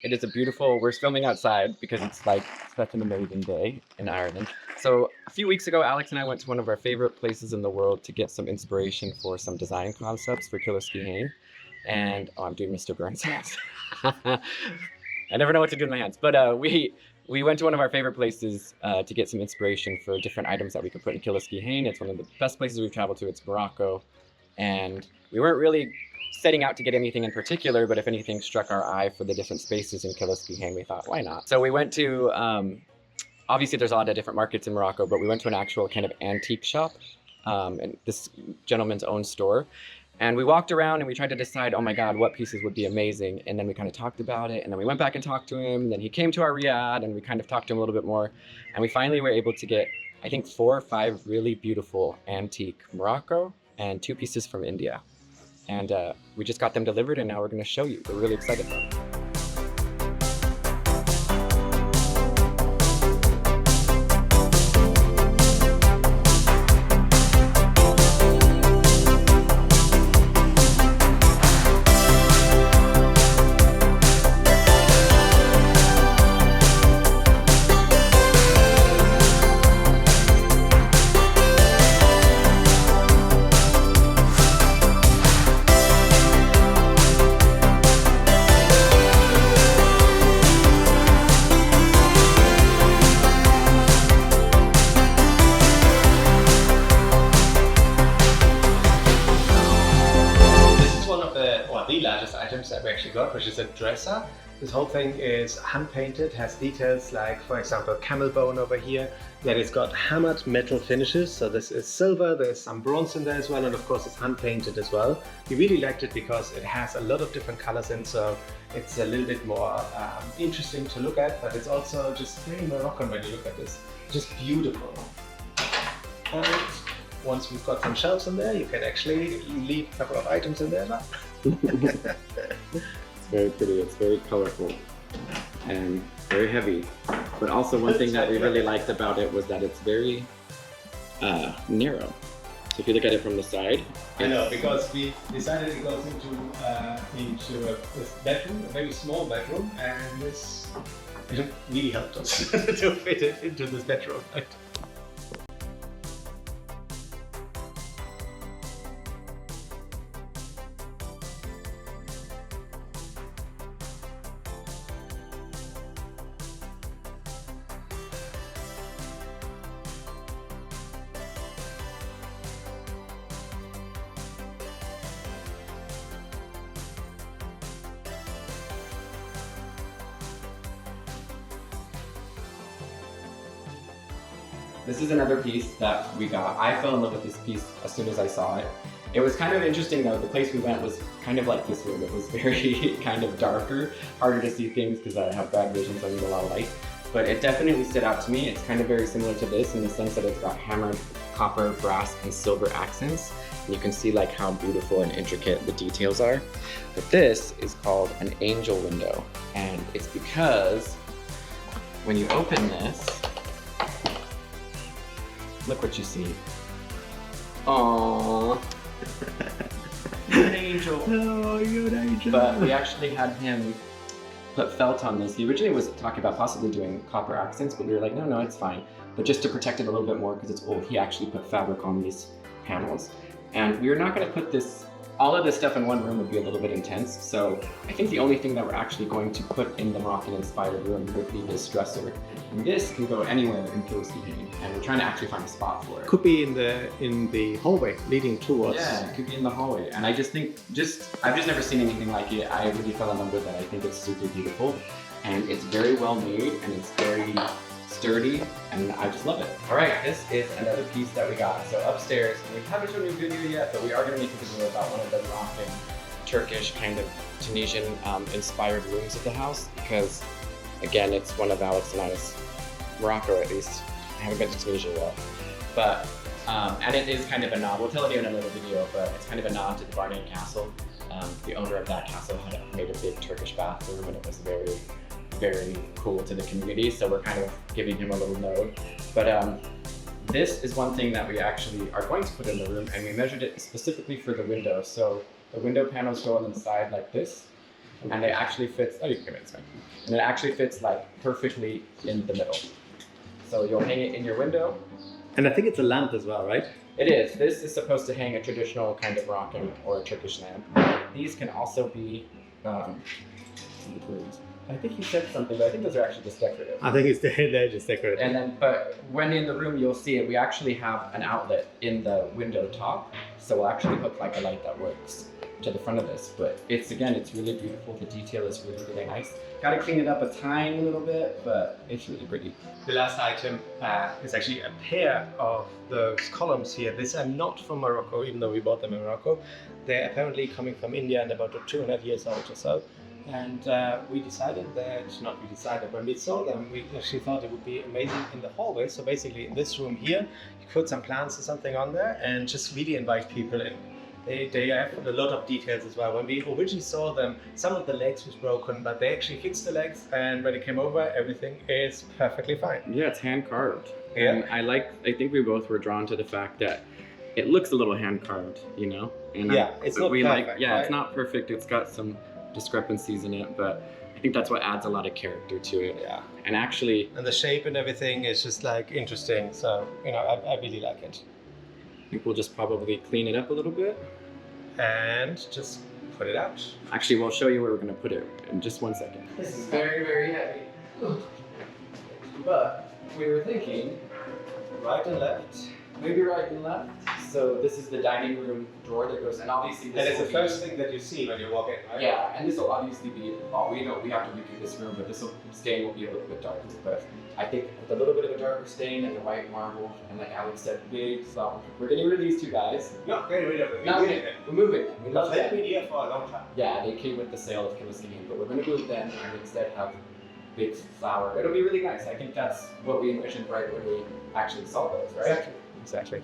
It is a beautiful, we're filming outside because it's like such an amazing day in Ireland. So a few weeks ago, Alex and I went to one of our favorite places in the world to get some inspiration for some design concepts for Killoskehane. And oh, I'm doing Mr. Burns hands. I never know what to do with my hands. But we went to one of our favorite places to get some inspiration for different items that we could put in Killoskehane. It's one of the best places we've traveled to. It's Morocco. And we weren't really setting out to get anything in particular, but if anything struck our eye for the different spaces in Killoskehane, we thought, why not? So we went to, obviously there's a lot of different markets in Morocco, but we went to an actual kind of antique shop, and this gentleman's own store. And we walked around and we tried to decide, oh my God, what pieces would be amazing. And then we kind of talked about it. And then we went back and talked to him. And then he came to our riad and we kind of talked to him a little bit more. And we finally were able to get, I think, 4 or 5 really beautiful antique Morocco and 2 pieces from India. And we just got them delivered and now we're gonna show you. We're really excited about it. The largest items that we actually got, which is a dresser. This whole thing is hand painted, has details like, for example, camel bone over here. Then it's got hammered metal finishes. So this is silver, there's some bronze in there as well, and of course it's hand painted as well. We really liked it because it has a lot of different colors in, so it's a little bit more interesting to look at, but it's also just very Moroccan when you look at this. Just beautiful. And once we've got some shelves in there, you can actually leave a couple of items in there now. It's very pretty, it's very colorful and very heavy. But also one thing that we really liked about it was that it's very narrow. So if you look at it from the side. I know, because we decided it goes into this bedroom, a very small bedroom, and this really helped us to fit it into this bedroom. This is another piece that we got. I fell in love with this piece as soon as I saw it. It was kind of interesting though, the place we went was kind of like this room. It was very kind of darker, harder to see things because I have bad vision, so I need a lot of light. But it definitely stood out to me. It's kind of very similar to this in the sense that it's got hammered copper, brass, and silver accents. And you can see like how beautiful and intricate the details are. But this is called an angel window. And it's because when you open this, look what you see. Aww. You're an angel. Oh, you're an angel. But we actually had him put felt on this. He originally was talking about possibly doing copper accents, but we were like, no, it's fine. But just to protect it a little bit more because it's old, he actually put fabric on these panels. And we were not going to put this, all of this stuff in one room would be a little bit intense. So I think the only thing that we're actually going to put in the Moroccan-inspired room would be this dresser. And this can go anywhere in Killoskehane, and we're trying to actually find a spot for it. Could be in the hallway leading towards. Yeah, it could be in the hallway. And I just think, I've just never seen anything like it. I really fell in love with it. I think it's super beautiful. And it's very well made, and it's very sturdy, and I just love it. All right, this is another piece that we got. So upstairs, we haven't shown you a video yet, but we are gonna make a video about one of the Moroccan, Turkish, kind of Tunisian inspired rooms of the house, because again, it's one of Alex and I's, Morocco at least. I haven't been to Tunisia yet. But, and it is kind of a nod. We'll tell it in another video, but it's kind of a nod to the Killoskehane Castle. The owner of that castle had made a big Turkish bathroom, and it was very, very cool to the community. So we're kind of giving him a little nod. But this is one thing that we actually are going to put in the room, and we measured it specifically for the window. So the window panels go on the side like this. and it actually fits. Oh, you can come in, it's fine. And it actually fits like perfectly in the middle. So you'll hang it in your window. And I think it's a lamp as well, right? It is. This is supposed to hang a traditional kind of Moroccan or a Turkish lamp. These can also be. I think you said something, but I think those are actually just decorative. I think they're just decorative. And then, but when in the room, you'll see it. We actually have an outlet in the window top, so we'll actually hook like a light that works to the front of this. But it's really beautiful. The detail is really, really nice. Got to clean it up a tiny little bit, but it's really pretty. The last item is actually a pair of those columns here. These are not from Morocco, even though we bought them in Morocco. They're apparently coming from India and about 200 years old or so. And when we saw them, we actually thought it would be amazing in the hallway. So basically in this room here, you put some plants or something on there and just really invite people in. They have a lot of details as well. When we originally saw them, some of the legs was broken, but they actually fixed the legs, and when it came over, everything is perfectly fine. Yeah, it's hand carved. Yeah. And I think we both were drawn to the fact that it looks a little hand carved, you know? And Yeah, it's not perfect, yeah, right? it's not perfect. It's got some discrepancies in it, but I think that's what adds a lot of character to it. Yeah. And actually, And the shape and everything is just like interesting. So, you know, I really like it. I think we'll just probably clean it up a little bit. And just put it out. Actually, we'll show you where we're going to put it in just one second. This is very, very heavy. But we were thinking Right and left. maybe right and left. So this is the dining room drawer that goes, and obviously this And it's the will first thing that you see when you walk in, right? Yeah, and this will obviously be, we know we have to redo this room, but stain will be a little bit darker. But I think with a little bit of a darker stain and the white marble, and like Alex said, big flower. We're getting rid of these two guys. Not getting rid of it. Not getting, we're moving them. We love They've them. been here for a long time. Yeah, they came with the sale of Killoskehane, but we're going to move them and instead have big flower. It'll be really nice. I think that's what we envisioned right when we actually saw those, right? Exactly.